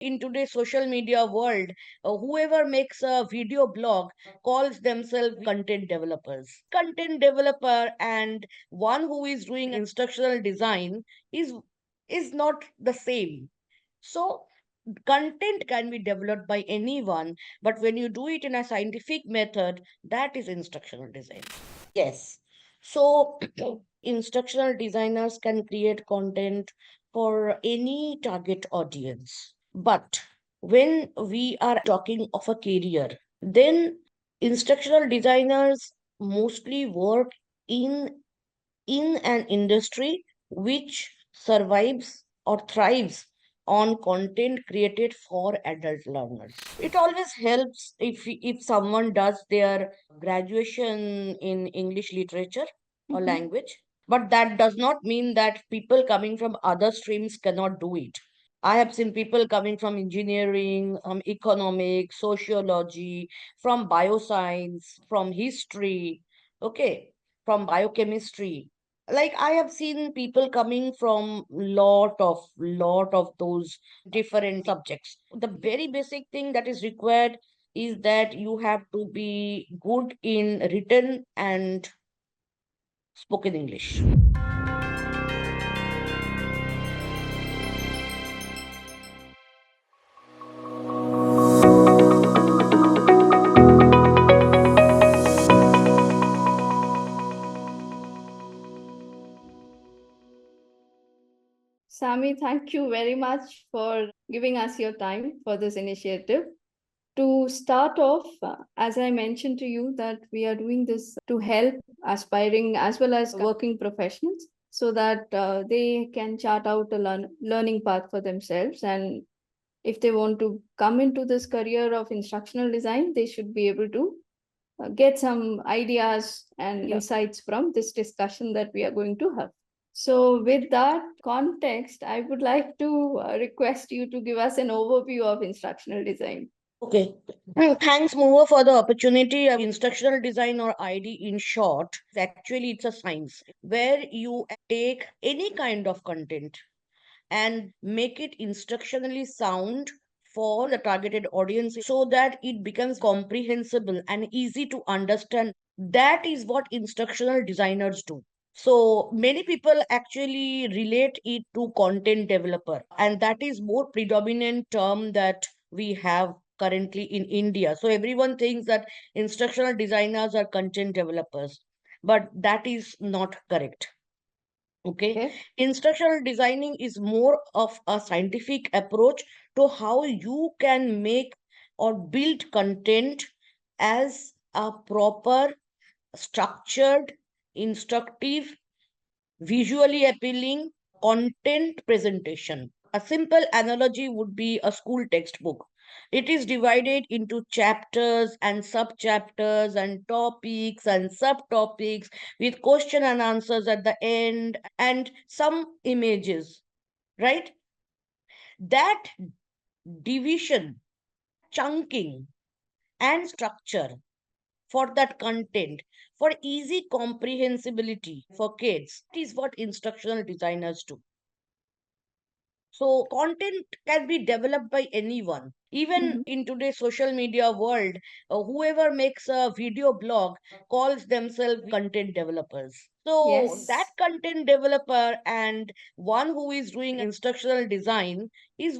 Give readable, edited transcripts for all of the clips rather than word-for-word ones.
In today's social media world, whoever makes a video blog calls themselves content developers. Content developer and one who is doing instructional design is not the same. So content can be developed by anyone, but when you do it in a scientific method, that is instructional design. Yes. So instructional designers can create content for any target audience. But when we are talking of a career, then instructional designers mostly work in in an industry which survives or thrives on content created for adult learners. It always helps if someone does their graduation in English literature or language, but that does not mean that people coming from other streams cannot do it. I have seen people coming from engineering, economics, sociology, from bioscience, from history, okay, from biochemistry. Like I have seen people coming from lot of those different subjects. The very basic thing that is required is that you have to be good in written and spoken English. Sammy, thank you very much for giving us your time for this initiative. To start off, as I mentioned to you, that we are doing this to help aspiring as well as working professionals so that they can chart out a learning path for themselves. And if they want to come into this career of instructional design, they should be able to get some ideas and insights from this discussion that we are going to have. So, with that context, I would like to request you to give us an overview of instructional design. Okay. Thanks, Mover, for the opportunity. Instructional design or ID in short, actually, it's a science where you take any kind of content and make it instructionally sound for the targeted audience so that it becomes comprehensible and easy to understand. That is what instructional designers do. So many people actually relate it to content developer, and that is more predominant term that we have currently in India. So everyone thinks that instructional designers are content developers, but that is not correct. Okay. Instructional designing is more of a scientific approach to how you can make or build content as a proper, structured, instructive, visually appealing content presentation. A simple analogy would be a school textbook. It is divided into chapters and sub-chapters and topics and subtopics with question and answers at the end and some images, right? That division, chunking, and structure for that content for easy comprehensibility for kids is what instructional designers do. So content can be developed by anyone. Even in today's social media world, whoever makes a video blog calls themselves content developers. So that Yes. content developer and one who is doing instructional design is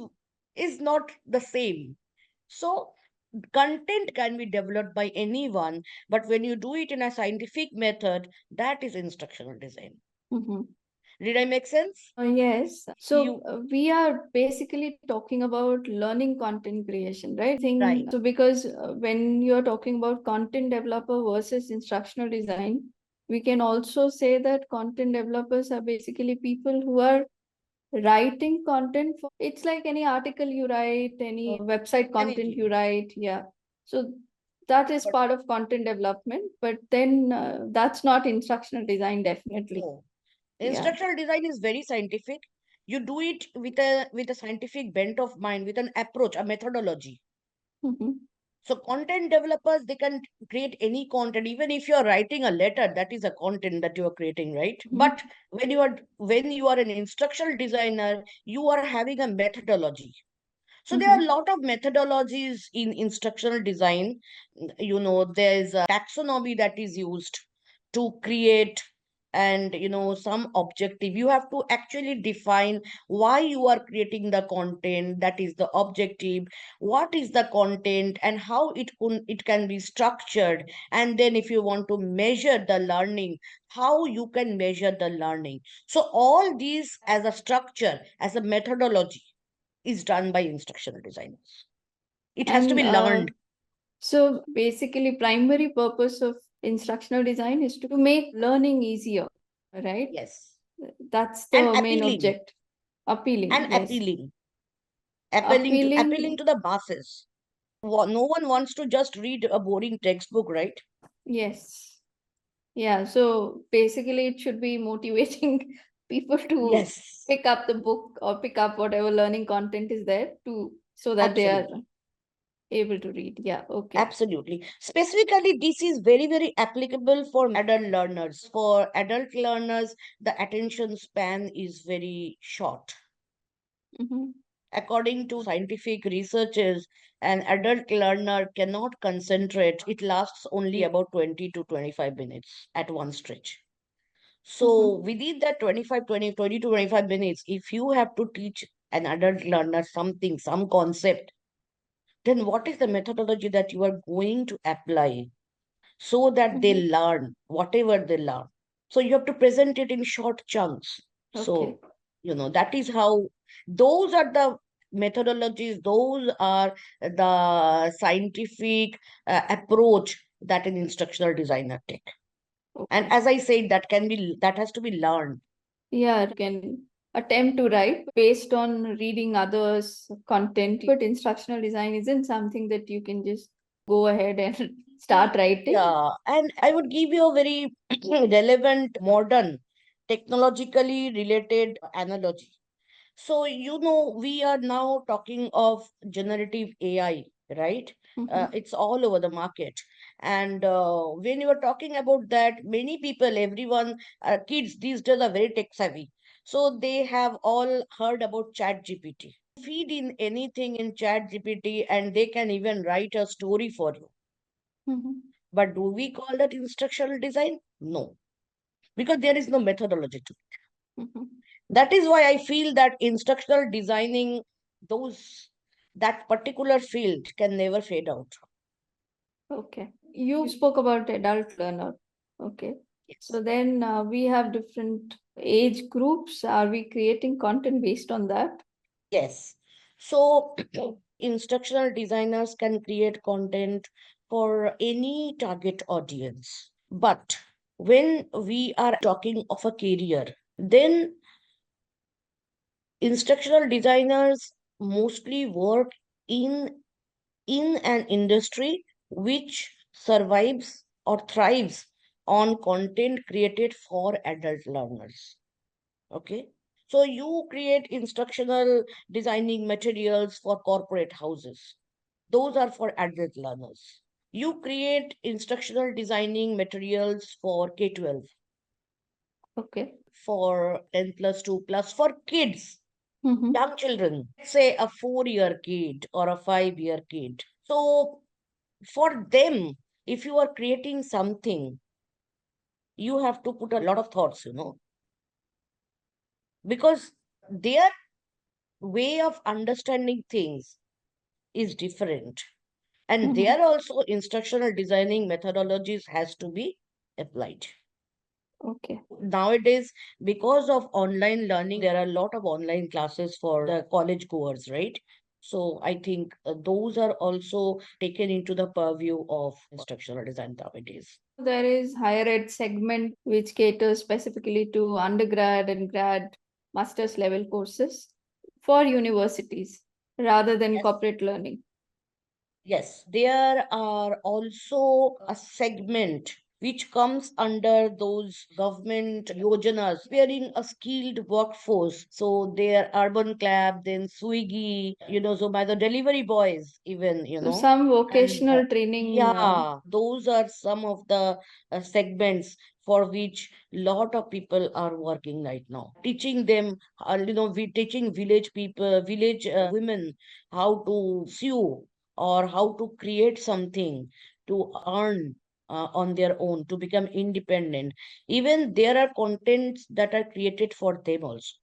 not the same. So content can be developed by anyone, but when you do it in a scientific method, that is instructional design. Mm-hmm. Did I make sense? Yes. So You we are basically talking about learning content creation, right? right. So because when you're talking about content developer versus instructional design, we can also say that content developers are basically people who are writing content for, it's like any article you write, any website content you Anything. write. Yeah. So that is But part of content development, but then that's not instructional design, definitely. no. Yeah. Instructional design is very scientific. You do it with a scientific bent of mind, with an approach, a methodology. Mm-hmm. So content developers, they can create any content. Even if you're writing a letter, that is a content that you are creating, right? But when you are an instructional designer, you are having a methodology. So there are a lot of methodologies in instructional design. There's a taxonomy that is used to create, and some objective. You have to actually define why you are creating the content, that is the objective, what is the content and how it can be structured. And then if you want to measure the learning, how you can measure the learning. So all these as a structure, as a methodology, is done by instructional designers. It has to be learned. So basically, primary purpose of instructional design is to make learning easier, right? Yes. That's And the main appealing. object. Appealing, And yes. appealing. Appealing. Appealing to the masses. No one wants to just read a boring textbook, right? Yes. Yeah. So basically, it should be motivating people to Yes. pick up the book or pick up whatever learning content is there so that they are Absolutely. able to read. Yeah. Okay. Absolutely. Specifically, this is very, very applicable for adult learners. For adult learners, the attention span is very short. According to scientific researches, an adult learner cannot concentrate. It lasts only about 20 to 25 minutes at one stretch. So within that 20 to 25 minutes, if you have to teach an adult learner something, some concept, then what is the methodology that you are going to apply so that they learn whatever they learn? So you have to present it in short chunks. So, that is how, those are the methodologies, those are the scientific approach that an instructional designer take. And as I said, that has to be learned. Yeah, you can attempt to write based on reading others' content, but instructional design isn't something that you can just go ahead and start writing. Yeah, and I would give you a very relevant, modern, technologically related analogy. So, we are now talking of generative AI, right? It's all over the market. And when you are talking about that, many people, everyone, kids these days are very tech savvy. So they have all heard about Chat GPT. Feed in anything in Chat GPT and they can even write a story for you. But do we call that instructional design? No, because there is no methodology to it. That is why I feel that instructional designing, that particular field can never fade out. Okay. You spoke about adult learner. Okay. Yes. So then we have different age groups. Are we creating content based on that? Yes. So instructional designers can create content for any target audience. But when we are talking of a career, then instructional designers mostly work in an industry which survives or thrives on content created for adult learners. Okay. So you create instructional designing materials for corporate houses. Those are for adult learners. You create instructional designing materials for K-12. Okay. For 10 plus 2 plus, for kids, young children, say a 4-year kid or a 5-year kid. So for them, if you are creating something, you have to put a lot of thoughts, because their way of understanding things is different. And there also instructional designing methodologies has to be applied. Okay. Nowadays, because of online learning, there are a lot of online classes for the college goers, right? So I think those are also taken into the purview of instructional design nowadays. There is higher ed segment which caters specifically to undergrad and grad master's level courses for universities rather than Yes. corporate learning. Yes, there are also a segment which comes under those government yojanas, preparing a skilled workforce. So their urban club, then Swiggy, Zomato delivery boys, even, So some and vocational training. yeah, those are some of the segments for which lot of people are working right now. Teaching them, we teaching village people, village women how to sew or how to create something to earn on their own, to become independent. Even there are contents that are created for them also.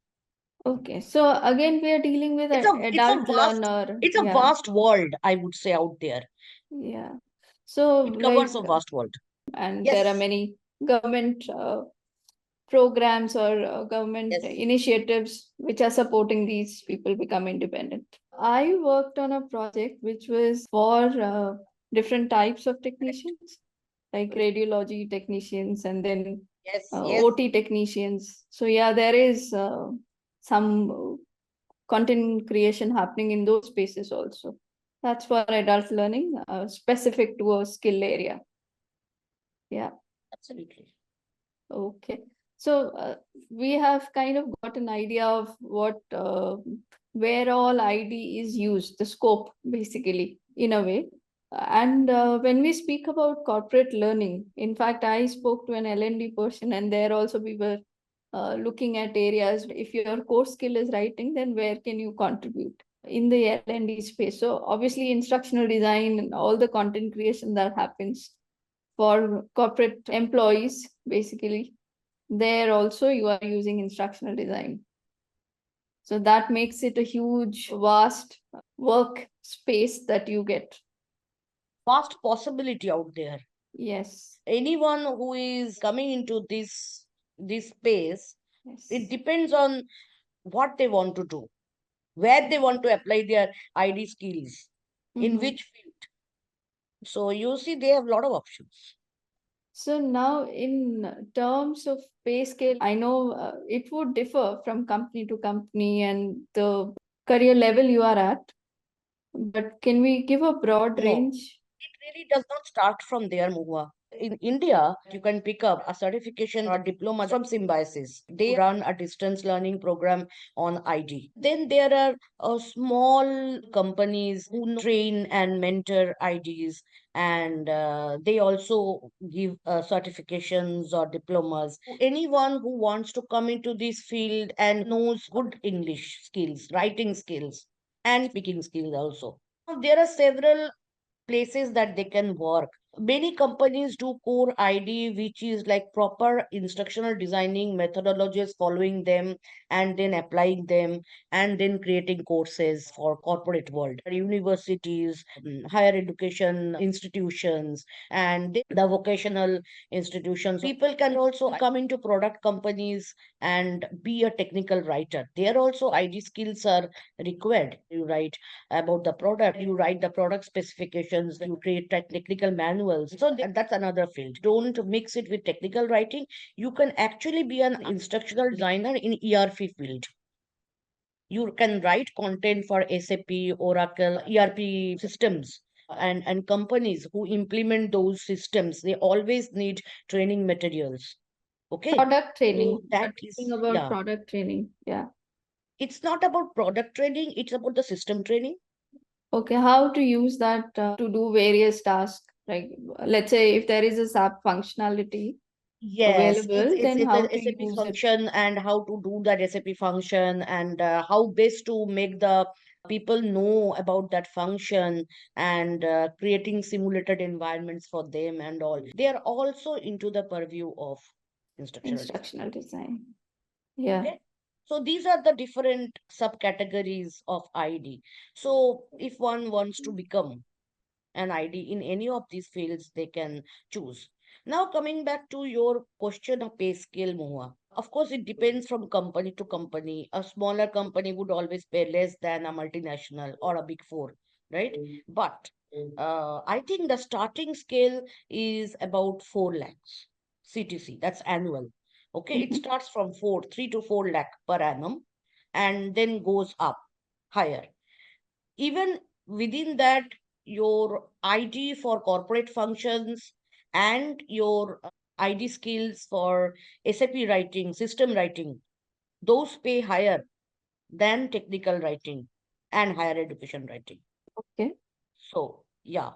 Okay, so again, we are dealing with It's an a it's a adult vast learner. it's a Yeah, vast world, I would say, out there. yeah. So, It like, covers a vast world. and there are Yes, many government programs or government yes. initiatives which are supporting these people become independent. I worked on a project which was for different types of technicians, like radiology technicians and then Yes, yes. OT technicians. So yeah, there is some content creation happening in those spaces also. That's for adult learning, specific to a skill area. Yeah. Absolutely. Okay. So we have kind of got an idea of what where all ID is used, the scope basically in a way. And when we speak about corporate learning, in fact, I spoke to an L&D person, and there also we were looking at areas. If your core skill is writing, then where can you contribute in the L&D space? So obviously, instructional design and all the content creation that happens for corporate employees, basically, there also you are using instructional design. So that makes it a huge, vast work space that you get. Vast possibility out there. Yes. Anyone who is coming into this space, it Yes. depends on what they want to do, where they want to apply their ID skills, in Mhm. which field. So you see, they have a lot of options. So now, in terms of pay scale, I know it would differ from company to company and the career level you are at. But can we give a broad No, range? it really does not start from there, Muwa. In India, you can pick up a certification or diploma from Symbiosis. They run a distance learning program on ID. Then there are small companies who train and mentor IDs, and they also give certifications or diplomas. Anyone who wants to come into this field and knows good English skills, writing skills, and speaking skills also. There are several places that they can work. Many companies do core ID, which is like proper instructional designing methodologies, following them and then applying them and then creating courses for corporate world, universities, higher education institutions, and the vocational institutions. People can also come into product companies and be a technical writer. There also ID skills are required. You write about the product, you write the product specifications, you create technical manuals. So that's another field. Don't mix it with technical writing. You can actually be an instructional designer in ERP field. You can write content for SAP, Oracle, ERP systems. And companies who implement those systems, they always need training materials. Okay, Product so training. We're that talking is, about yeah, product training. Yeah. it's not about product training, it's about the system training. Okay, how to use that to do various tasks? Like, let's say if there is a SAP functionality Yes, it's available, it's then it's how a to SAP use it? function and how to do that SAP function, and how best to make the people know about that function, and creating simulated environments for them and all. They are also into the purview of instructional design. Instructional design. Yeah. Okay. So these are the different subcategories of ID. So if one wants to become an ID in any of these fields, they can choose. Now, coming back to your question of pay scale, Moa. Of course, it depends from company to company. A smaller company would always pay less than a multinational or a big four, right? But I think the starting scale is about 4 lakhs CTC. That's annual. Okay, it Mhm. starts from 3 to 4 lakh per annum and then goes up higher. Even within that, your ID for corporate functions and your ID skills for SAP writing, system writing, those pay higher than technical writing and higher education writing. Okay. So Yeah.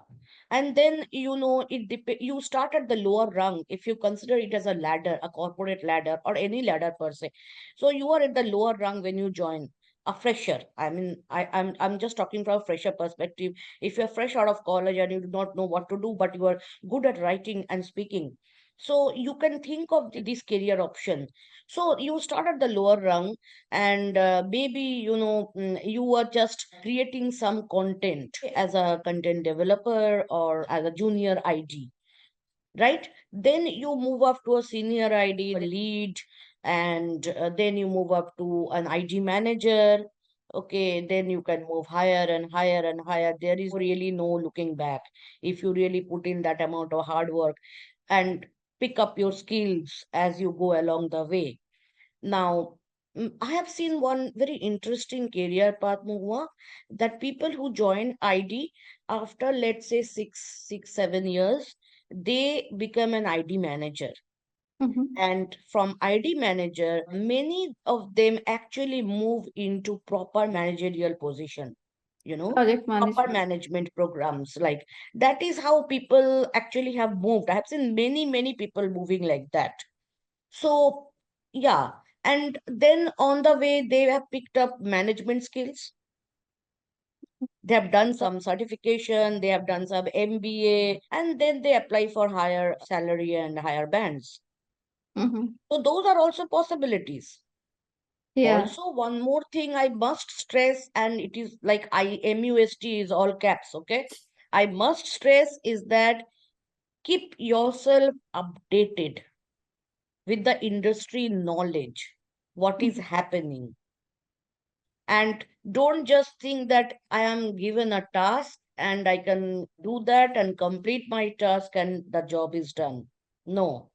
And then, you start at the lower rung if you consider it as a ladder, a corporate ladder, or any ladder per se. So you are at the lower rung when you join a fresher. I mean, I'm just talking from a fresher perspective. If you're fresh out of college and you do not know what to do, but you are good at writing and speaking, so you can think of this career option. So you start at the lower rung, and maybe you are just creating some content as a content developer or as a junior id, right? Then you move up to a senior id, lead, and then you move up to an id manager. Okay, then you can move higher and higher and higher. There is really no looking back if you really put in that amount of hard work and pick up your skills as you go along the way. Now, I have seen one very interesting career path, Muhua, that people who join ID after, let's say, 7 years, they become an ID manager. Mm-hmm. And from ID manager, many of them actually move into proper managerial position, Project proper management. management programs. Like that is how people actually have moved. I have seen many, many people moving like that. So, yeah. And then on the way, they have picked up management skills. They have done some certification, they have done some MBA, and then they apply for higher salary and higher bands. Mm-hmm. So, those are also possibilities. Yeah. Also, one more thing I must stress, and it is like MUST is all caps, okay? I must stress is that keep yourself updated with the industry knowledge, what is Mhm. happening. And don't just think that I am given a task and I can do that and complete my task and the job is done. No,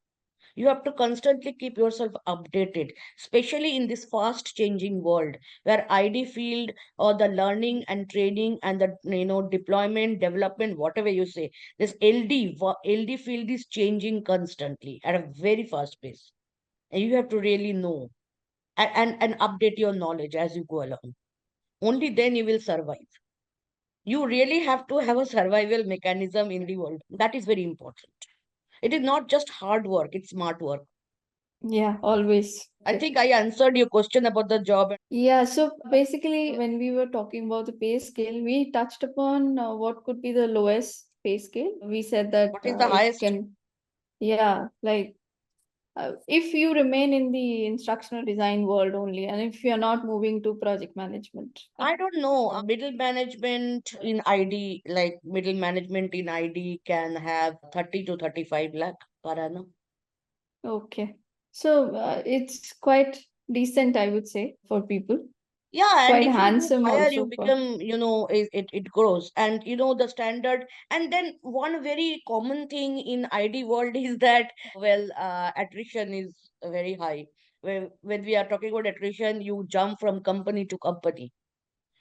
you have to constantly keep yourself updated, especially in this fast changing world where ID field or the learning and training and the deployment, development, whatever you say, this LD field is changing constantly at a very fast pace. And you have to really know and update your knowledge as you go along. Only then you will survive. You really have to have a survival mechanism in the world. That is very important. It is not just hard work, it's smart work. Yeah, always. I think I answered your question about the job. Yeah, so basically, when we were talking about the pay scale, we touched upon what could be the lowest pay scale. We said that What is the it highest? can, yeah, like if you remain in the instructional design world only, and if you're not moving to project management. I don't know. Middle management in ID, like middle management in ID can have 30 to 35 lakh per annum. Okay. So it's quite decent, I would say, for people. Yeah, and Quite if you move handsome higher, you also for. become, it grows. And the standard. And then one very common thing in ID world is that, well, attrition is very high. When we are talking about attrition, you jump from company to company.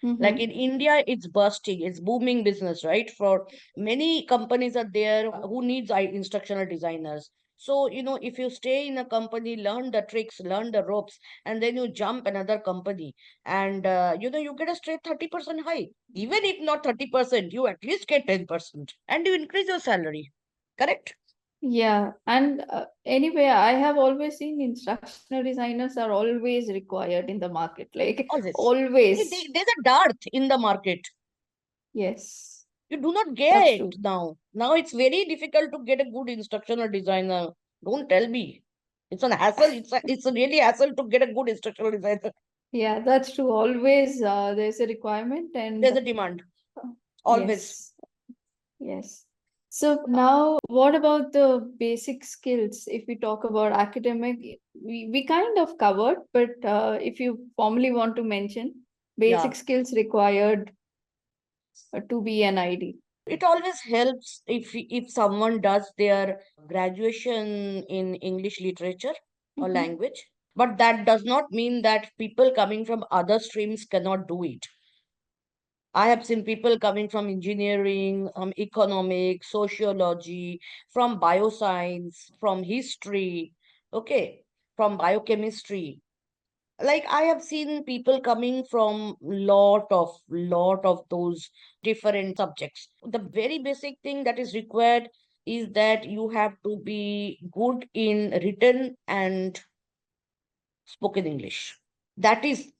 Like in Mm-hmm. India, it's bursting, it's booming business, right? For many companies are there who needs instructional designers. So, if you stay in a company, learn the tricks, learn the ropes, and then you jump another company, and you get a straight 30% hike. Even if not 30%, you at least get 10%, and you increase your salary. Correct? Yeah, and anyway, I have always seen instructional designers are always required in the market, like Always. always. There's a dearth in the market. Yes, You do not that's get true. now. Now it's very difficult to get a good instructional designer. Don't tell me. It's an hassle. It's a really hassle to get a good instructional designer. Yeah, that's true. Always there's a requirement, and There's a demand. Always. yes, yes. So now, what about the basic skills? If we talk about academic, we kind of covered, but if you formally want to mention Yeah. basic skills required to be an ID. It always helps if someone does their graduation in English literature or Mhm. language. But that does not mean that people coming from other streams cannot do it. I have seen people coming from engineering, economics, sociology, from bioscience, from history, okay, from biochemistry. Like I have seen people coming from lot of those different subjects. The very basic thing that is required is that you have to be good in written and spoken English. That is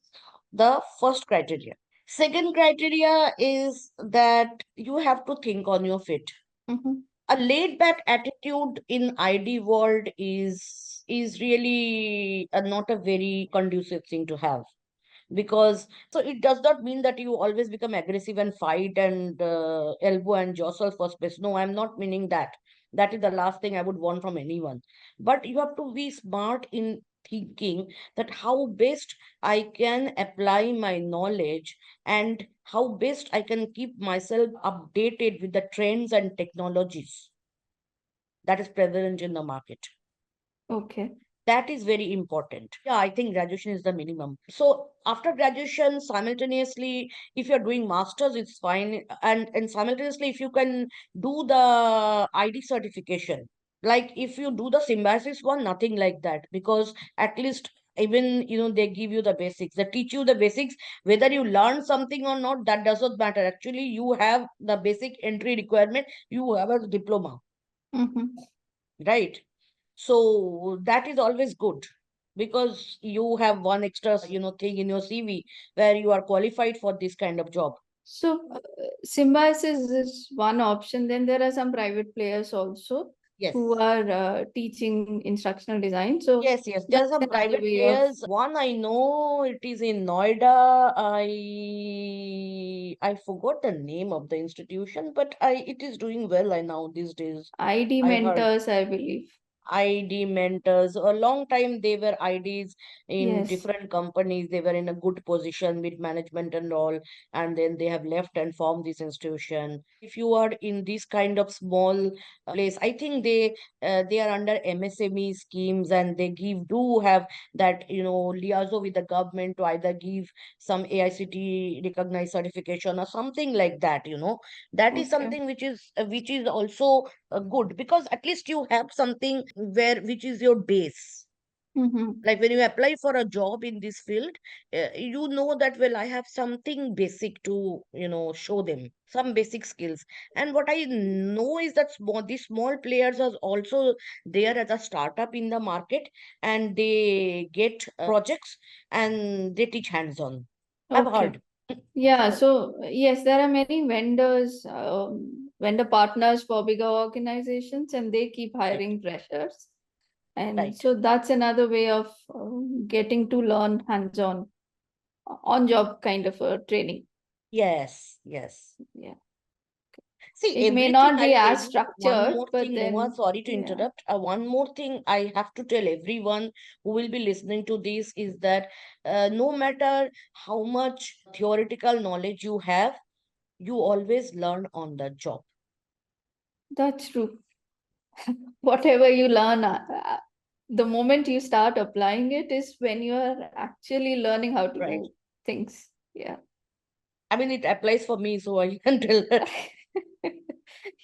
the first criteria. Second criteria is that you have to think on your feet. Mhm. A laid back attitude in ID world is really not a very conducive thing to have, because so it does not mean that you always become aggressive and fight and elbow and jostle for space. No, I'm not meaning that. That is the last thing I would want from anyone. But you have to be smart in thinking that how best I can apply my knowledge, and how best I can keep myself updated with the trends and technologies that is prevalent in the market. Okay. That is very important. Yeah, I think graduation is the minimum. So after graduation, simultaneously, if you're doing masters, it's fine. And simultaneously, if you can do the ID certification, like if you do the symbiosis one, nothing like that, because at least even they give you the basics, they teach you the basics. Whether you learn something or not, that does not matter. Actually, you have the basic entry requirement, you have a diploma, Mhm. right? So that is always good, because you have one extra thing in your CV where you are qualified for this kind of job. So, symbiosis is one option. Then there are some private players also Yes. who are teaching instructional design. So, Yes, there are that's some another private way of. players. One I know, it is in Noida. I forgot the name of the institution, but I it is doing well I now these days. ID I heard. mentors, I believe. ID mentors. A long time they were IDs in Yes. different companies. They were in a good position with management and all, and then they have left and formed this institution. If you are in this kind of small place, I think they are under MSME schemes, and they do have that liaison with the government to either give some AICT recognized certification or something like that. That is Okay. something which is also good, because at least you have something where which is your base. Mm-hmm. Like when you apply for a job in this field, you know that, well, I have something basic to show them, some basic skills. And what I know is that these small players are also there as a startup in the market, and they get projects, and they teach hands on. I've Okay. heard. Yeah. So, yes, there are many vendors, vendor partners for bigger organizations, and they keep Right, hiring freshers. And right. so that's another way of getting to learn hands-on, on-job kind of a training. Yes. Yeah. See, It may everything not I be tell as you, one structured, more but thing, Noah, then, sorry to yeah, interrupt. One more thing I have to tell everyone who will be listening to this is that no matter how much theoretical knowledge you have, you always learn on the job, that's true. Whatever you learn, the moment you start applying it is when you are actually learning how to right? do things. Yeah. I mean, it applies for me, so I can tell that.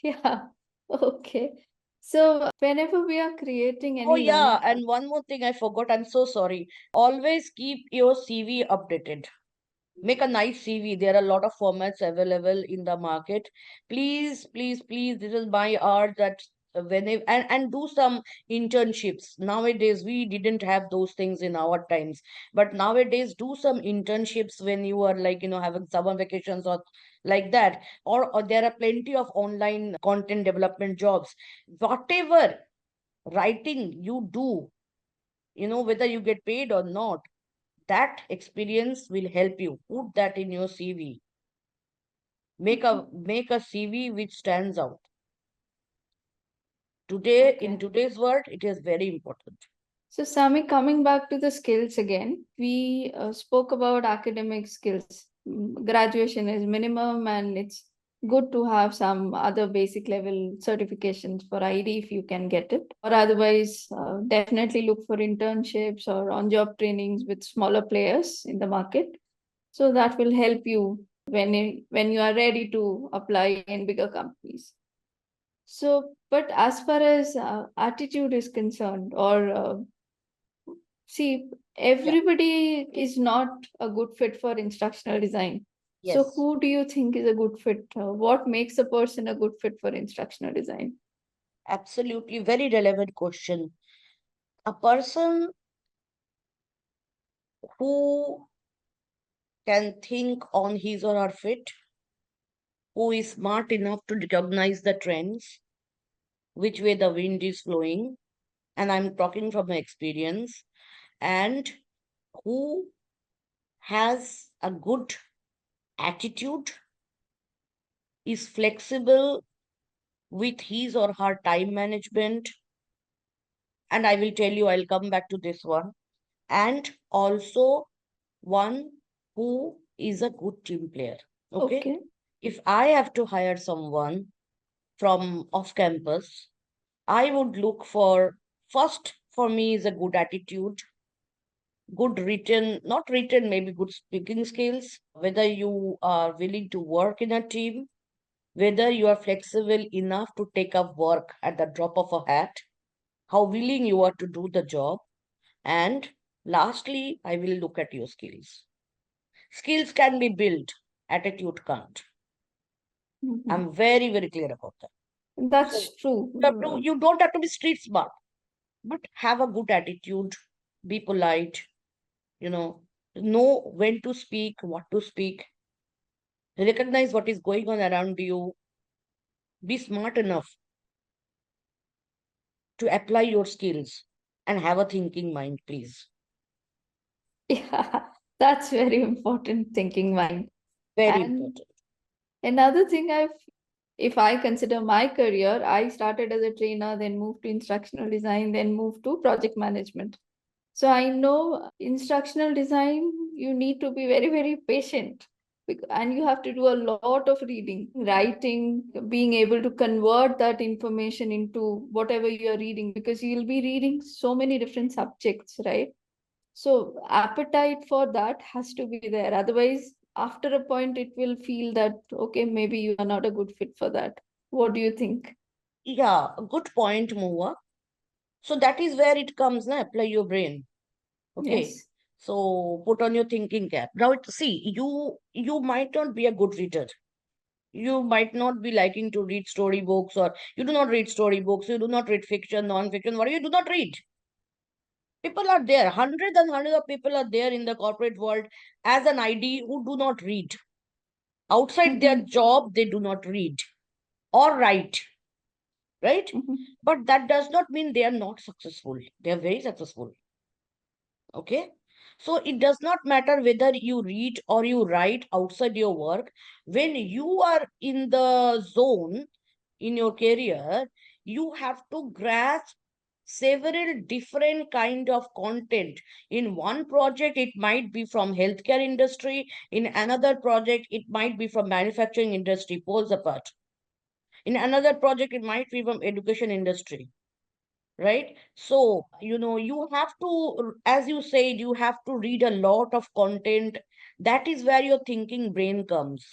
Yeah. Okay. So whenever we are creating Oh, any yeah, learning and one more thing I forgot. I'm so sorry. Always keep your CV updated. Make a nice CV. There are a lot of formats available in the market. Please, this is my art that and do some internships. Nowadays, we didn't have those things in our times, but nowadays, do some internships when you are like, having summer vacations or like that. Or there are plenty of online content development jobs. Whatever writing you do, whether you get paid or not, that experience will help you. Put that in your CV. Make a CV which stands out. Today, in Okay. today's world, it is very important. So, Sami, coming back to the skills again, we spoke about academic skills. Graduation is minimum, and it's good to have some other basic level certifications for ID if you can get it. Or otherwise, definitely look for internships or on job trainings with smaller players in the market. So, that will help you when you are ready to apply in bigger companies. So, but as far as attitude is concerned, or See, everybody is not a good fit for instructional design. So Yes, who do you think is a good fit? What makes a person a good fit for instructional design? absolutely. Very relevant question. A person who can think on his or her feet, who is smart enough to recognize the trends, which way the wind is flowing, and I'm talking from my experience, and who has a good attitude, is flexible with his or her time management, and I will tell you, I'll come back to this one, and also one who is a good team player. Okay. If I have to hire someone from off campus, I would look for, first for me is a good attitude, good written, not written, maybe good speaking skills, whether you are willing to work in a team, whether you are flexible enough to take up work at the drop of a hat, how willing you are to do the job, and lastly, I will look at your skills. Skills can be built, attitude can't. I'm very, very clear about that. That's So true. you don't have to be street smart, but have a good attitude, be polite, you know when to speak, what to speak, recognize what is going on around you, be smart enough to apply your skills, and have a thinking mind, please. Yeah, that's very important thinking mind. Very And important. another thing if I consider my career, I started as a trainer, then moved to instructional design, then moved to project management. So I know instructional design, you need to be very, very patient. And you have to do a lot of reading, writing, being able to convert that information into whatever you're reading, because you'll be reading so many different subjects, right? So appetite for that has to be there. Otherwise, after a point, it will feel that, okay, maybe you are not a good fit for that. What do you think? Yeah, a good point, Moa. So that is where it comes, na, apply your brain. Okay. Yes. So put on your thinking cap. Now see, you might not be a good reader. You might not be liking to read storybooks, or you do not read storybooks, you do not read fiction, non-fiction, what do you do not read? People are there, hundreds and hundreds of people are there in the corporate world as an ID who do not read. Outside their job, they do not read or write, right? But that does not mean they are not successful. They are very successful. Okay. So it does not matter whether you read or you write outside your work. When you are in the zone in your career, you have to grasp several different kind of content. In one project, it might be from healthcare industry. In another project, it might be from manufacturing industry, poles apart. In another project, it might be from education industry, right? So you have to, as you said, you have to read a lot of content. That is where your thinking brain comes,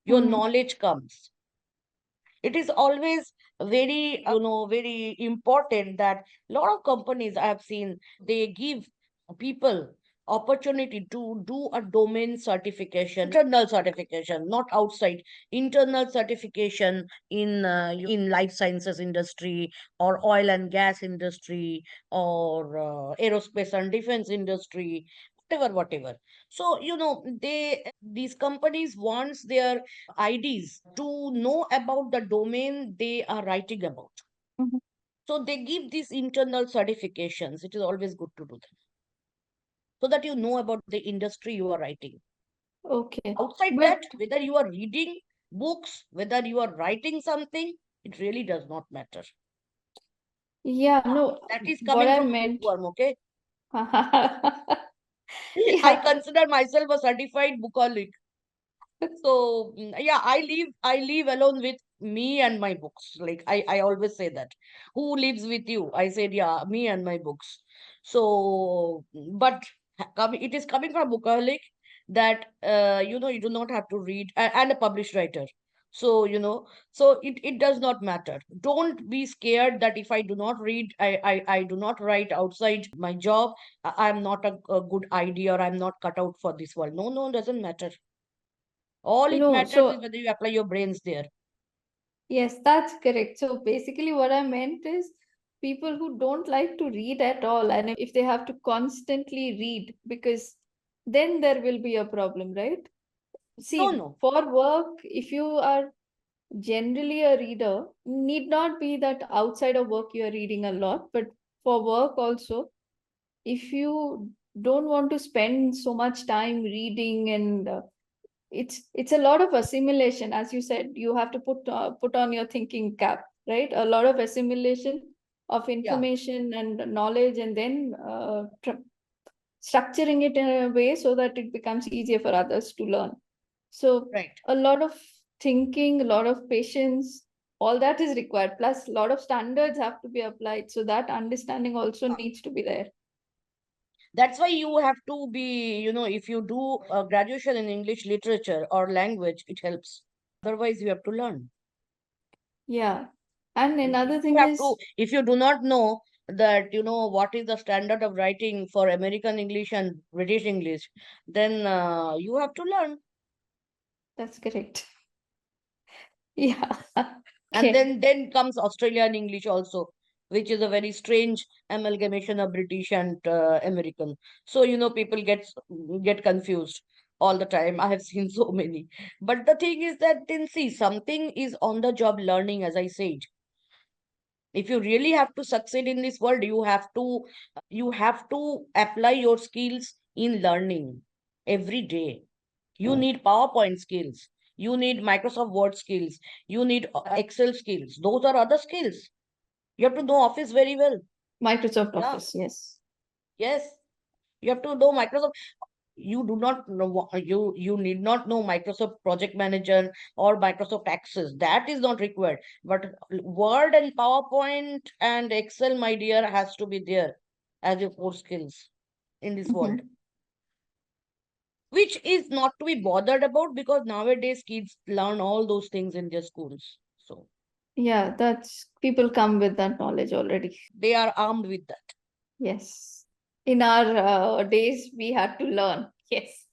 your knowledge comes. It is always very very important that a lot of companies I have seen, they give people opportunity to do a domain certification, internal certification, not outside, internal certification in life sciences industry, or oil and gas industry, or aerospace and defense industry, whatever. So these companies wants their IDs to know about the domain they are writing about. So they give these internal certifications. It is always good to do them so that you know about the industry you are writing. Okay. Outside But that, whether you are reading books, whether you are writing something, it really does not matter. yeah, no, That is what coming I from a meant. bookworm, okay? I Yeah. consider myself a certified bookaholic. So yeah, I live alone with me and my books. Like I always say that. Who lives with you? I said, yeah, me and my books. So but it is coming from a bookaholic that you do not have to read, and a published writer. So, so it does not matter. Don't be scared that if I do not read, I do not write outside my job, I'm not a good idea, or I'm not cut out for this world. No, no, doesn't matter. All it matters is So whether you apply your brains there. yes, that's correct. So basically, what I meant is people who don't like to read at all, and if they have to constantly read, because then there will be a problem, right? No, See, no. for work, if you are generally a reader, need not be that outside of work you are reading a lot, but for work also, if you don't want to spend so much time reading, and it's a lot of assimilation, as you said, you have to put on your thinking cap, right? A lot of assimilation of Yeah, information and knowledge, and then structuring it in a way so that it becomes easier for others to learn. So right. a lot of thinking, a lot of patience, all that is required, plus a lot of standards have to be applied, so that understanding also needs to be there. That's why you have to be, if you do a graduation in English literature or language, it helps. Otherwise, you have to learn. Yeah. And If another you thing have is, to, if you do not know that, what is the standard of writing for American English and British English, then you have to learn. that's correct. Yeah. And Okay. then comes Australian English also, which is a very strange amalgamation of British and American. So people get confused all the time. I have seen so many. But the thing is that, then see, something is on the job learning, as I said. If you really have to succeed in this world, you have to apply your skills in learning every day. You need PowerPoint skills, you need Microsoft Word skills, you need Excel skills. Those are other skills. You have to know Office very well. Microsoft Yeah, Office, yes. yes, you have to know Microsoft. You do not know you need not know Microsoft Project Manager or Microsoft Access. That is not required. But Word and PowerPoint and Excel, my dear, has to be there as your core skills in this world, Mhm. which is not to be bothered about, because nowadays kids learn all those things in their schools. So Yeah, that's people come with that knowledge already. they are armed with that. Yes. In our days, we had to learn. Yes.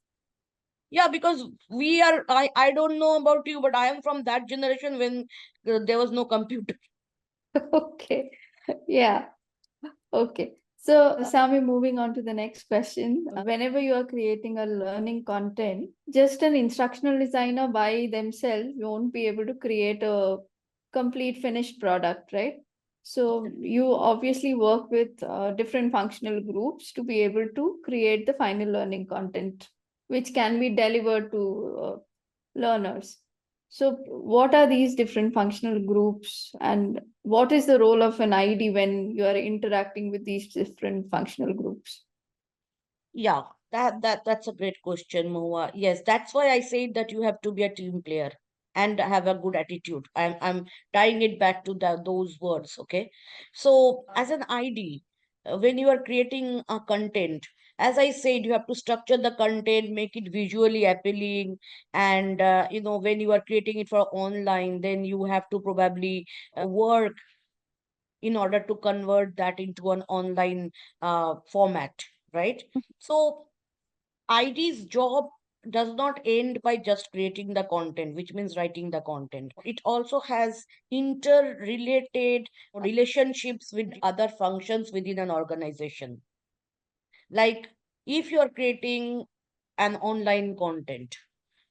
Yeah, because I don't know about you, but I am from that generation when there was no computer. Okay. Yeah. Okay. So, Sami, moving on to the next question. Whenever you are creating a learning content, just an instructional designer by themselves won't be able to create a complete finished product, right? So, you obviously work with different functional groups to be able to create the final learning content, which can be delivered to learners. So, what are these different functional groups, and what is the role of an ID when you are interacting with these different functional groups? Yeah, that's a great question, Moa. Yes, that's why I said that you have to be a team player and have a good attitude. I'm tying it back to those words. Okay, so as an ID, when you are creating a content, as I said, you have to structure the content, make it visually appealing, and when you are creating it for online, then you have to probably work in order to convert that into an online format, right? So ID's job does not end by just creating the content, which means writing the content. It also has interrelated relationships with other functions within an organization. Like, if you are creating an online content,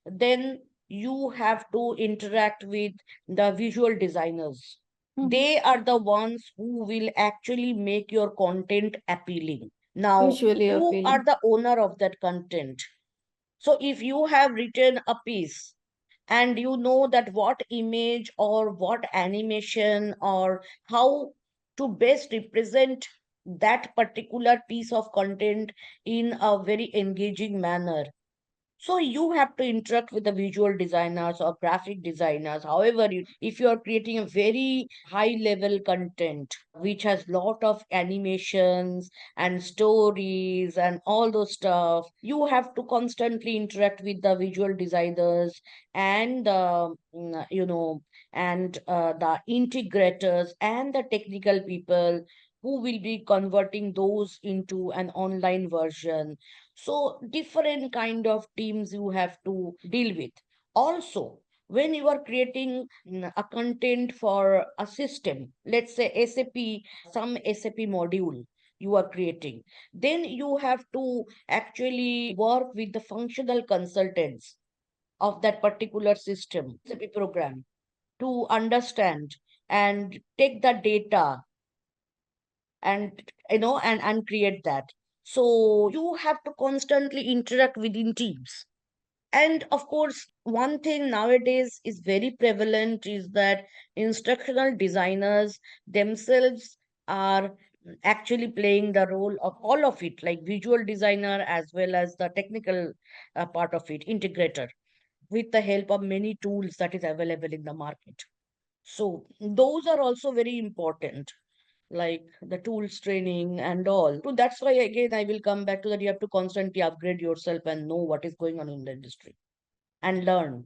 then you have to interact with the visual designers. Mhm. They are the ones who will actually make your content appealing. Now, Visually who are appealing. the owner of that content? So if you have written a piece and you know that what image or what animation or how to best represent that particular piece of content in a very engaging manner, So you have to interact with the visual designers or graphic designers. However, if you are creating a very high level content which has lot of animations and stories and all those stuff, you have to constantly interact with the visual designers and the integrators and the technical people who will be converting those into an online version. So different kind of teams you have to deal with. Also, when you are creating a content for a system, let's say SAP, some SAP module you are creating, then you have to actually work with the functional consultants of that particular system, SAP program, to understand and take the data and and create that. So you have to constantly interact within teams. And of course, one thing nowadays is very prevalent is that instructional designers themselves are actually playing the role of all of it, like visual designer as well as the technical part of it, integrator, with the help of many tools that is available in the market. So those are also very important, like the tools training and all. So that's why again I will come back to that you have to constantly upgrade yourself and know what is going on in the industry and learn.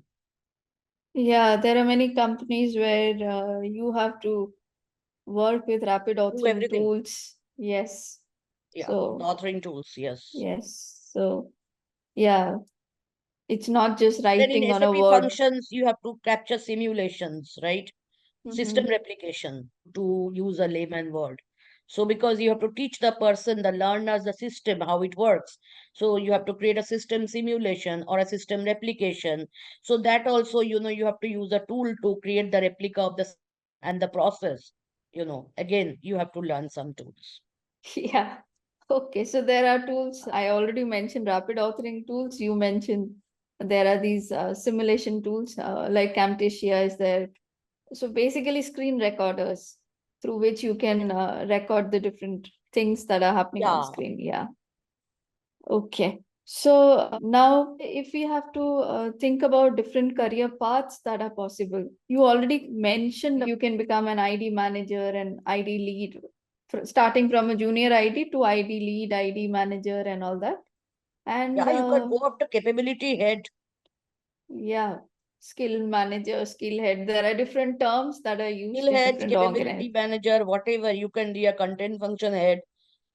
Yeah, there are many companies where you have to work with rapid Do authoring everything. tools. Yes. Yeah, the So, authoring tools, yes. yes. So, yeah, it's not just Then in writing on a SAP word. functions, you have to capture simulations, right? System Mm-hmm. replication, to use a layman word. So because you have to teach the person, the learners, the system, how it works. So you have to create a system simulation or a system replication. So that also, you have to use a tool to create the replica of the system and the process. Again, you have to learn some tools. Yeah. Okay. So there are tools. I already mentioned rapid authoring tools. You mentioned there are these simulation tools like Camtasia is there. So basically, screen recorders through which you can record the different things that are happening on Yeah, screen. Yeah. Okay. So now, if we have to think about different career paths that are possible, you already mentioned you can become an ID manager and ID lead, starting from a junior ID to ID lead, ID manager, and all that. And yeah, you can go up to capability head. yeah, skill manager, skill head. There are different terms that are used Skill in head, different capability organizations. manager, whatever. You can be a content function head.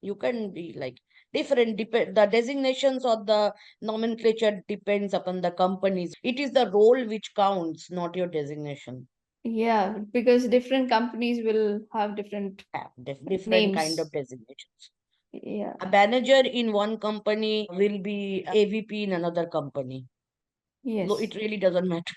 You can be like different. The designations or the nomenclature depends upon the companies. It is the role which counts, not your designation. Yeah, because different companies will have different Yeah, different kind of names. designations. Yeah. A manager in one company will be AVP in another company. No, Yes. it really doesn't matter.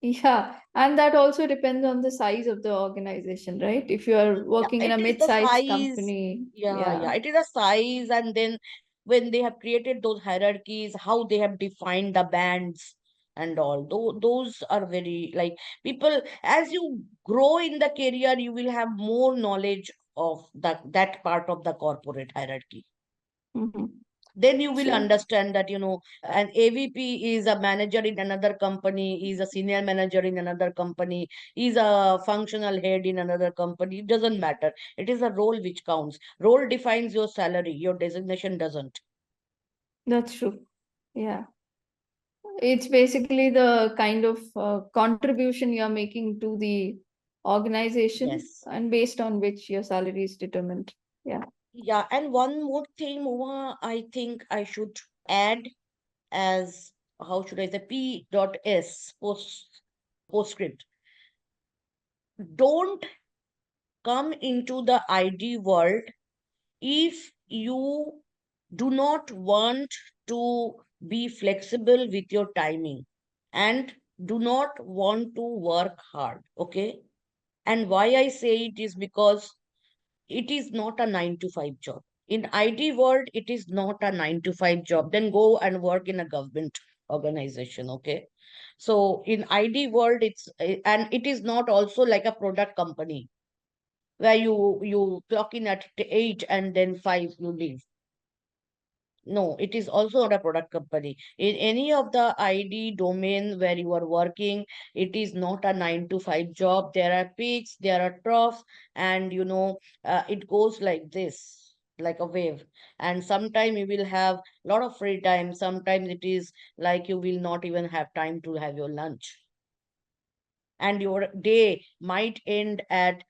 Yeah, and that also depends on the size of the organization, right? If you are Yeah, working in a it is the mid-sized size. company, Yeah, yeah. yeah, it is a size, and then when they have created those hierarchies, how they have defined the bands and all. Those are very like people. As you grow in the career, you will have more knowledge of that part of the corporate hierarchy. Hmm. Then you will So understand that an AVP is a manager in another company, is a senior manager in another company, is a functional head in another company. It doesn't matter. It is a role which counts. Role defines your salary, your designation doesn't. that's true. Yeah. It's basically the kind of contribution you're making to the organization Yes. and based on which your salary is determined. Yeah. Yeah, and one more thing, Moa, I think I should add as, how should I say, P.S postscript. Don't come into the ID world if you do not want to be flexible with your timing and do not want to work hard. Okay. And why I say it is because it is not a 9 to 5 job. In IT world, it is not a 9 to 5 job. Then go and work in a government organization. Okay. So in ID world, and it is not also like a product company where you clock in at 8 and then 5 you leave. No, it is also not a product company. In any of the ID domain where you are working, it is not a 9 to 5 job. There are peaks, there are troughs, and it goes like this, like a wave. And sometimes you will have a lot of free time. Sometimes it is like you will not even have time to have your lunch. And your day might end at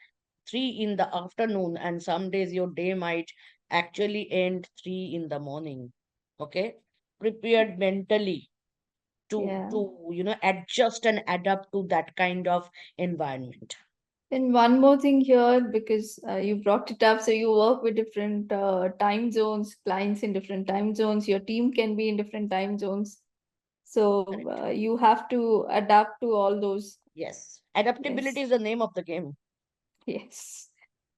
3 in the afternoon, and some days your day might actually end 3 in the morning. Okay, prepared mentally to Yeah. adjust and adapt to that kind of environment. And one more thing here, because you brought it up, so you work with different time zones, clients in different time zones, your team can be in different time zones. So Correct. you have to adapt to all those. Yes, adaptability Yes. is the name of the game. Yes.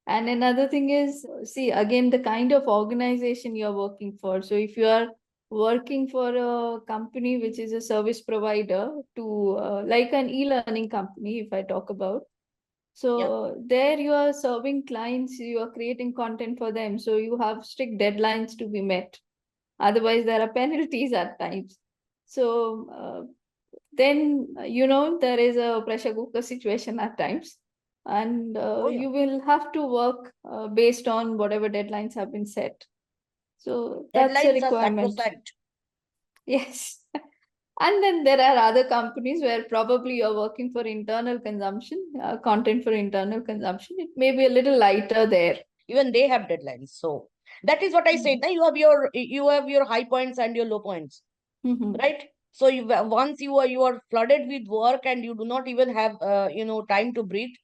And another thing is, see, again, the kind of organization you're working for. So if you are working for a company which is a service provider to like an e-learning company, if I talk about, Yeah. so there you are serving clients, you are creating content for them. So you have strict deadlines to be met. Otherwise, there are penalties at times. So then, there is a pressure cooker situation at times. And Oh yeah. you will have to work based on whatever deadlines have been set. So that's a Deadlines are requirement. sacrosanct. Yes. And then there are other companies where probably you're working for internal consumption, content for internal consumption. It may be a little lighter there. Even they have deadlines. So that is what I said. Now you have your high points and your low points, Mm-hmm. right? So once you are flooded with work and you do not even have time to breathe,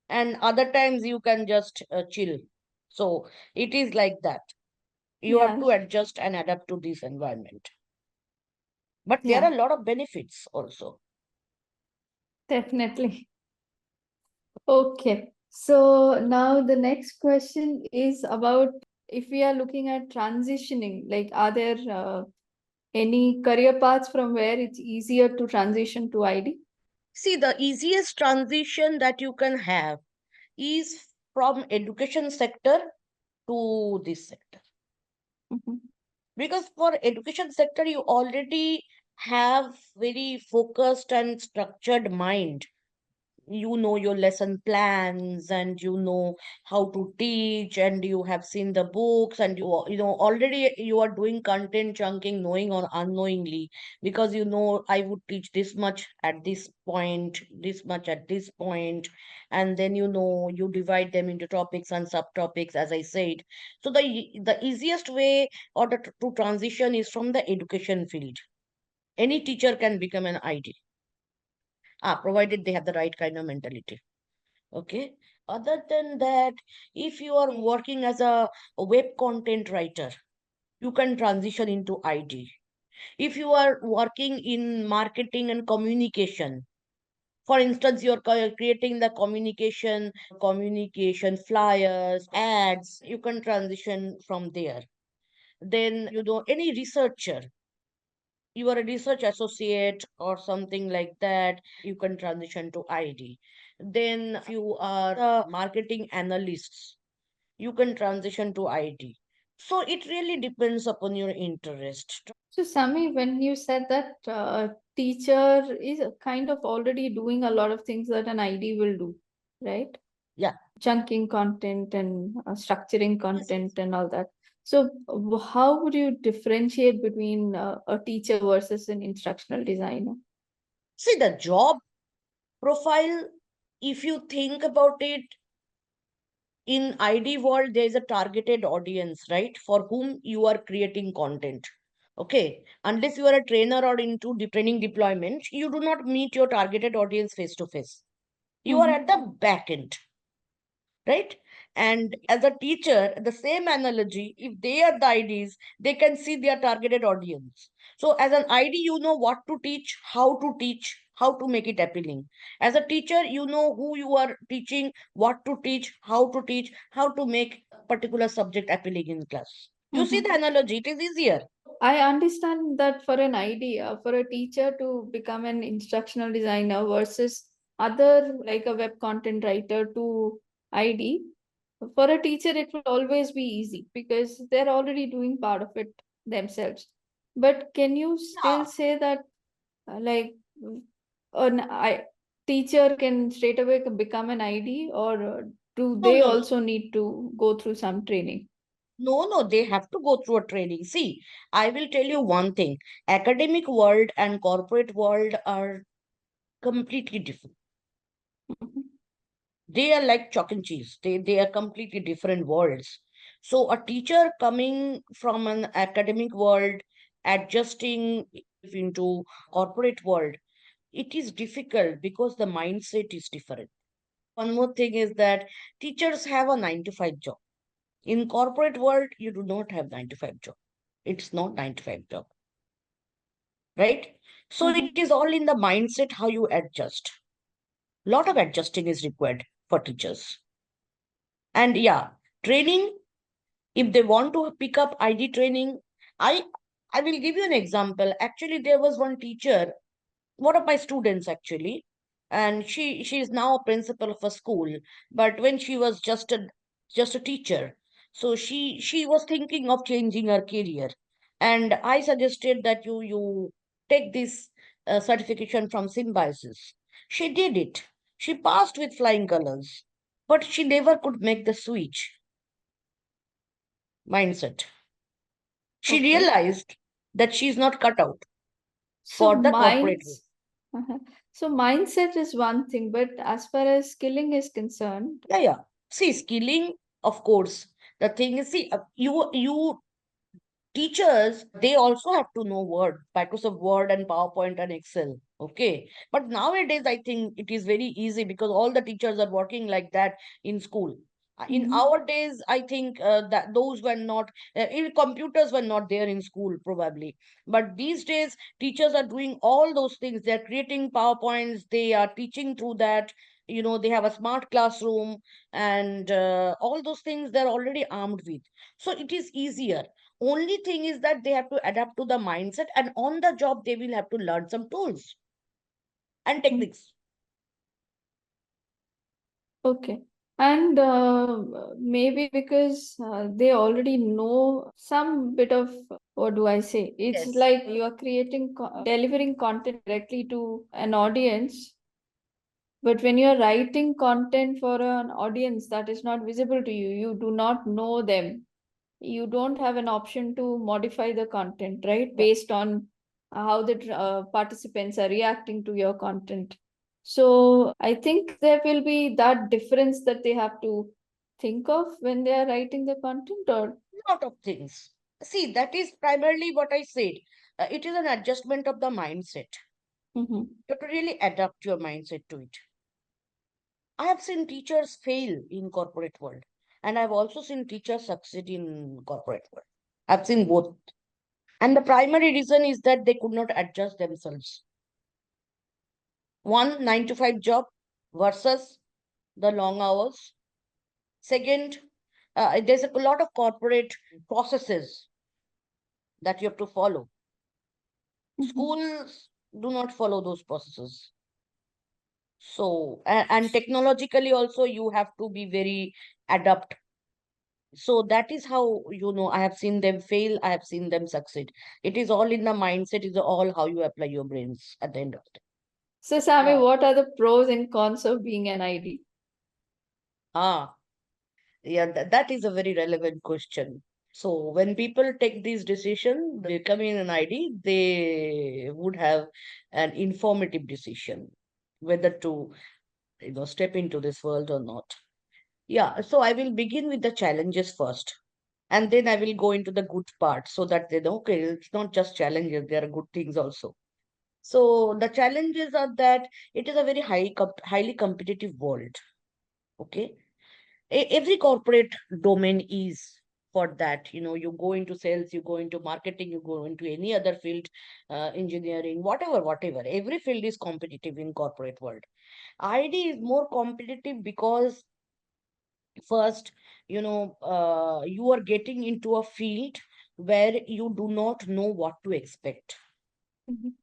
and other times you can just chill. So it is like that. You have Yeah, to adjust and adapt to this environment. But there yeah, are a lot of benefits also. definitely. Okay. So now the next question is about if we are looking at transitioning, like are there any career paths from where it's easier to transition to ID? See, the easiest transition that you can have is from education sector to this sector. Mhm. Because for education sector you already have very focused and structured mind. You know your lesson plans, and you know how to teach, and you have seen the books, and already you are doing content chunking, knowing or unknowingly, because I would teach this much at this point, this much at this point, and then you divide them into topics and subtopics, as I said. So the easiest way to transition is from the education field. Any teacher can become an IT, provided they have the right kind of mentality. Okay. Other than that, if you are working as a web content writer, you can transition into ID. If you are working in marketing and communication, for instance, you're creating the communication flyers, ads, you can transition from there. Then, any researcher, you are a research associate or something like that, you can transition to ID. Then if you are a marketing analysts, you can transition to ID. So it really depends upon your interest. So, Sammy, when you said that teacher is kind of already doing a lot of things that an ID will do, right? Yeah. Chunking content and structuring Yes, yes. content and all that. So, how would you differentiate between a teacher versus an instructional designer? See, the job profile, if you think about it, in ID world, there is a targeted audience, right? For whom you are creating content. Okay. Unless you are a trainer or into training deployment, you do not meet your targeted audience face to face. You are Mhm. at the back end, right? And as a teacher, the same analogy, if they are the IDs, they can see their targeted audience. So as an ID, you know what to teach, how to make it appealing. As a teacher, you know who you are teaching, what to teach, how to make particular subject appealing in class. You see Mhm. the analogy, it is easier. I understand that for an idea, for a teacher to become an instructional designer versus other like a web content writer to ID, for a teacher, it will always be easy because they're already doing part of it. themselves. But can you still Yeah. say that, like, an teacher can straight away become an ID, or do No, they no, no. also need to go through some training? No, no, they have to go through a training. See, I will tell you one thing. Academic world and corporate world are completely different. Mhm. They are like chalk and cheese. They are completely different worlds. So a teacher coming from an academic world, adjusting into corporate world, it is difficult because the mindset is different. One more thing is that teachers have a 9 to 5 job. In corporate world, you do not have 9 to 5 job. It's not 9 to 5 job, right? So Mhm. it is all in the mindset how you adjust. Lot of adjusting is required for teachers. And yeah, training, if they want to pick up ID training, I I will give you an example. Actually, there was one teacher, one of my students actually, and she is now a principal of a school. But when she was just a teacher, so she was thinking of changing her career, and I suggested that you take this certification from Symbiosis. She did it. She passed with flying colors, but she never could make the switch mindset. She Okay. realized that she's not cut out So for the corporate world. minds, uh so mindset is one thing, but as far as skilling is concerned, Yeah, yeah. See, skilling, of course. The thing is, see, you teachers, they also have to know Word, Microsoft Word and PowerPoint and Excel. Okay. But nowadays, I think it is very easy because all the teachers are working like that in school. In Mhm. our days, I think that those were not, even computers were not there in school, probably. But these days, teachers are doing all those things. They're creating PowerPoints, they are teaching through that. They have a smart classroom and all those things they're already armed with. So it is easier. Only thing is that they have to adapt to the mindset, and on the job, they will have to learn some tools and Mhm. techniques. Okay. And maybe because they already know some bit of, what do I say? It's Yes. like you are creating, delivering content directly to an audience. But when you're writing content for an audience that is not visible to you, you do not know them, you don't have an option to modify the content, right? Yeah. Based on how the participants are reacting to your content. So I think there will be that difference that they have to think of when they are writing the content, or Lot of things. See, that is primarily what I said. It is an adjustment of the mindset. Mhm. You have to really adapt your mindset to it. I have seen teachers fail in corporate world, and I've also seen teachers succeed in corporate world. I've seen both. And the primary reason is that they could not adjust themselves. One 9 to 5 job versus the long hours. Second, there's a lot of corporate processes that you have to follow. Mhm. Schools do not follow those processes. So, and technologically also, you have to be very adept. So that is how, I have seen them fail, I have seen them succeed. It is all in the mindset, is all how you apply your brains at the end of it. So Sammy, Yeah. what are the pros and cons of being an ID? Ah, yeah, that is a very relevant question. So when people take this decision, becoming an ID, they would have an informative decision whether to, step into this world or not. Yeah, so I will begin with the challenges first, and then I will go into the good part so that they know, okay, it's not just challenges, there are good things also. So the challenges are that it is a very highly competitive world. Okay, every corporate domain is for that. You go into sales, you go into marketing, you go into any other field, engineering, whatever. Every field is competitive in corporate world. ID is more competitive because first, you are getting into a field where you do not know what to expect. Mhm.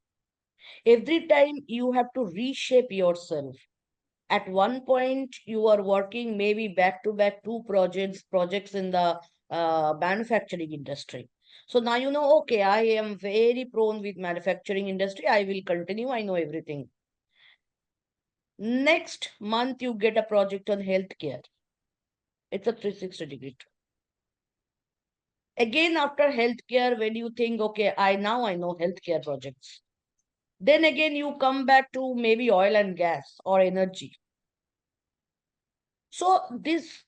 Every time you have to reshape yourself. At one point you are working maybe back to back two projects in the manufacturing industry. So now you know, okay, I am very prone with manufacturing industry. I will continue. I know everything. Next month, you get a project on healthcare. It's a 360-degree. Again, after healthcare, when you think, okay, I know healthcare projects. Then again, you come back to maybe oil and gas or energy. So this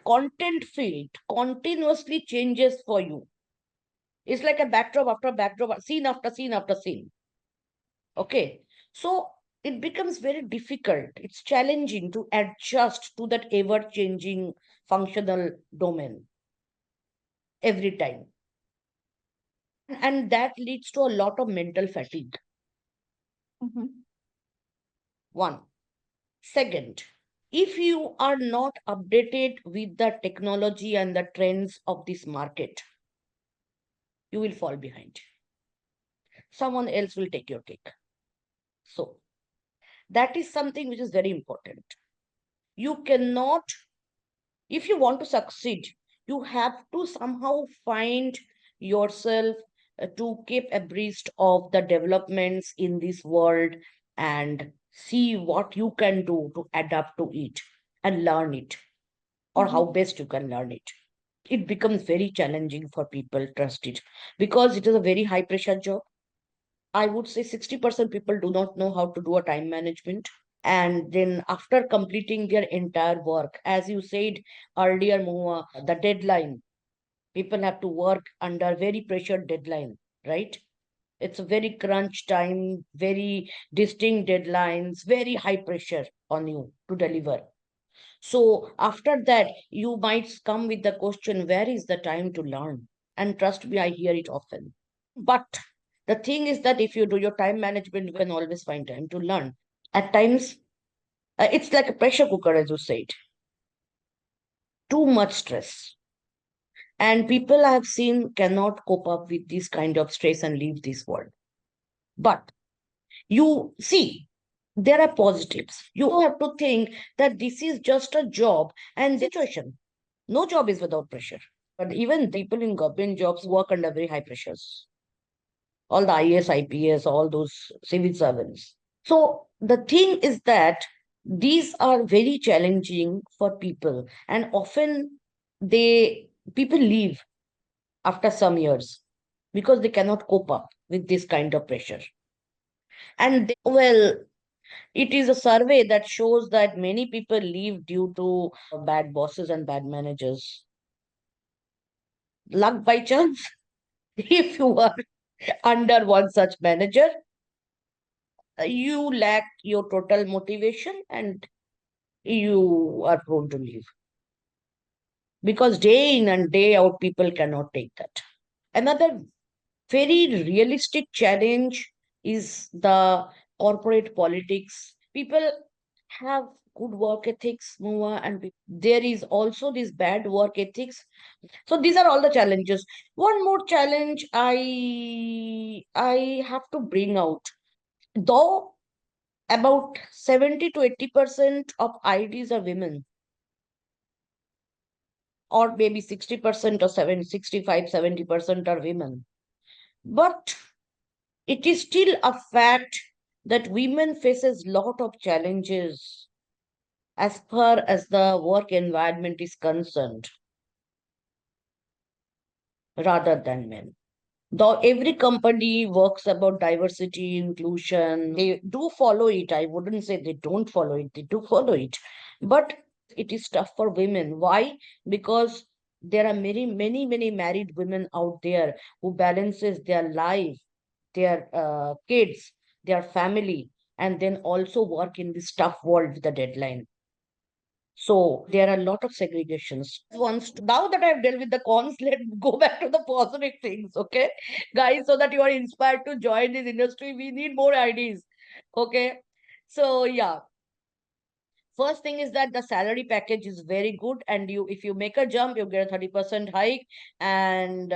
content field continuously changes for you. It's like a backdrop after backdrop, scene after scene after scene. Okay. So it becomes very difficult. It's challenging to adjust to that ever changing functional domain every time. And that leads to a lot of mental fatigue. One. Second, if you are not updated with the technology and the trends of this market, you will fall behind. Someone else will take your cake. So that is something which is very important. You cannot, if you want to succeed, you have to somehow find yourself to keep abreast of the developments in this world and see what you can do to adapt to it and learn it, or how best you can learn it. It becomes very challenging for people, trust it, because it is a very high pressure job. I would say 60% people do not know how to do a time management. And then after completing their entire work, as you said earlier, Moa, the deadline, people have to work under very pressured deadline, right? It's a very crunch time, very distinct deadlines, very high pressure on you to deliver. So after that, you might come with the question, where is the time to learn? And trust me, I hear it often. But the thing is that if you do your time management, you can always find time to learn. At times, it's like a pressure cooker, as you said. Too much stress. And people I have seen cannot cope up with this kind of stress and leave this world. But you see, there are positives. You have to think that this is just a job and situation. No job is without pressure. But even people in government jobs work under very high pressures. All the IAS, IPS, all those civil servants. So the thing is that these are very challenging for people, and often people leave after some years because they cannot cope up with this kind of pressure. And well, it is a survey that shows that many people leave due to bad bosses and bad managers. Luck by chance, if you are under one such manager, you lack your total motivation and you are prone to leave. Because day in and day out, people cannot take that. Another very realistic challenge is the corporate politics. People have good work ethics, Mua, and there is also this bad work ethics. So these are all the challenges. One more challenge I have to bring out. Though about 70 to 80% of IDs are women, or maybe 60% or 65, 70% are women. But it is still a fact that women faces lot of challenges as far as the work environment is concerned rather than men. Though every company works about diversity, inclusion, they do follow it. I wouldn't say they don't follow it, they do follow it. But it is tough for women. Why? Because there are many married women out there who balances their life, their kids, their family, and then also work in this tough world with a deadline. So there are a lot of segregations. Now that I've dealt with the cons, let's go back to the positive things, okay, guys, so that you are inspired to join this industry. We need more IDs, okay. So yeah, first thing is that the salary package is very good, and if you make a jump, you get a 30% hike, and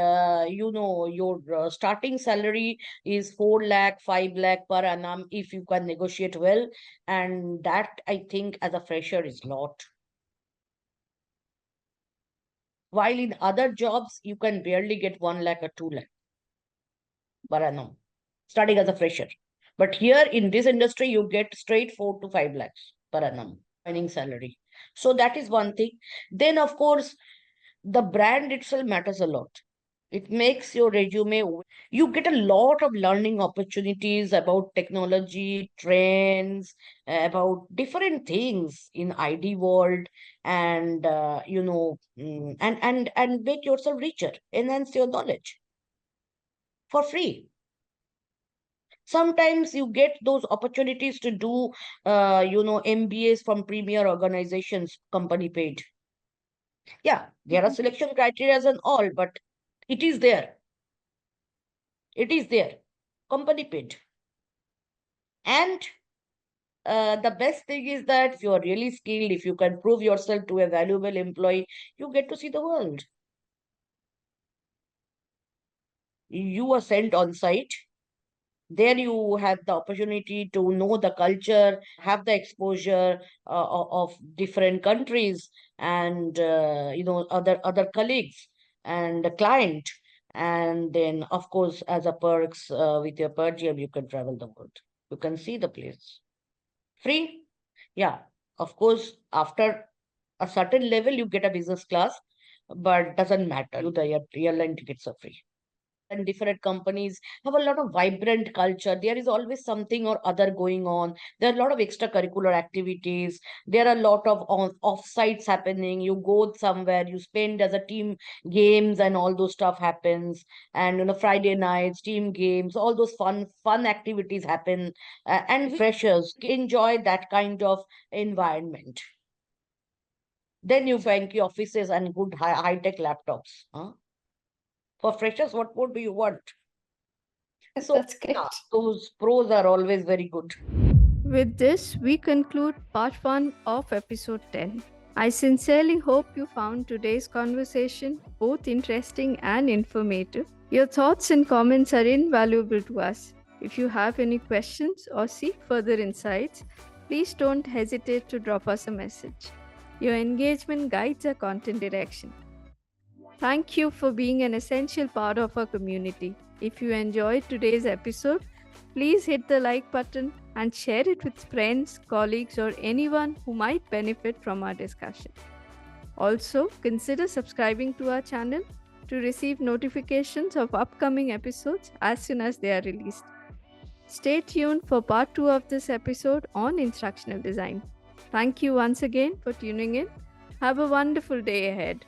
your starting salary is 4 lakh, 5 lakh per annum if you can negotiate well, and that I think as a fresher is lot. While in other jobs, you can barely get 1 lakh or 2 lakh per annum, starting as a fresher. But here in this industry, you get straight 4 to 5 lakhs per annum earning salary. So that is one thing. Then, of course, the brand itself matters a lot. It makes your resume. You get a lot of learning opportunities about technology, trends, about different things in ID world, and and make yourself richer, enhance your knowledge for free. Sometimes you get those opportunities to do, MBAs from premier organizations, company paid. Yeah, there are selection criteria and all, but it is there. It is there. Company paid. And the best thing is that if you are really skilled, if you can prove yourself to a valuable employee, you get to see the world. You are sent on site. There you have the opportunity to know the culture, have the exposure of different countries, and other colleagues and the client. And then, of course, as a perks, with your per diem, you can travel the world. You can see the place. Free? Yeah. Of course, after a certain level, you get a business class, but doesn't matter. The airline tickets are free. And different companies have a lot of vibrant culture. There is always something or other going on. There are a lot of extracurricular activities. There are a lot of off-sites happening. You go somewhere, you spend as a team games, and all those stuff happens. And Friday nights, team games, all those fun activities happen. And freshers enjoy that kind of environment. Then you find offices and good high-tech laptops. Huh? For freshers, what more do you want? So That's great. yeah, those pros are always very good. With this, we conclude part 1 of episode 10. I sincerely hope you found today's conversation both interesting and informative. Your thoughts and comments are invaluable to us. If you have any questions or seek further insights, please don't hesitate to drop us a message. Your engagement guides our content direction. Thank you for being an essential part of our community. If you enjoyed today's episode, please hit the like button and share it with friends, colleagues, or anyone who might benefit from our discussion. Also, consider subscribing to our channel to receive notifications of upcoming episodes as soon as they are released. Stay tuned for part 2 of this episode on instructional design. Thank you once again for tuning in. Have a wonderful day ahead.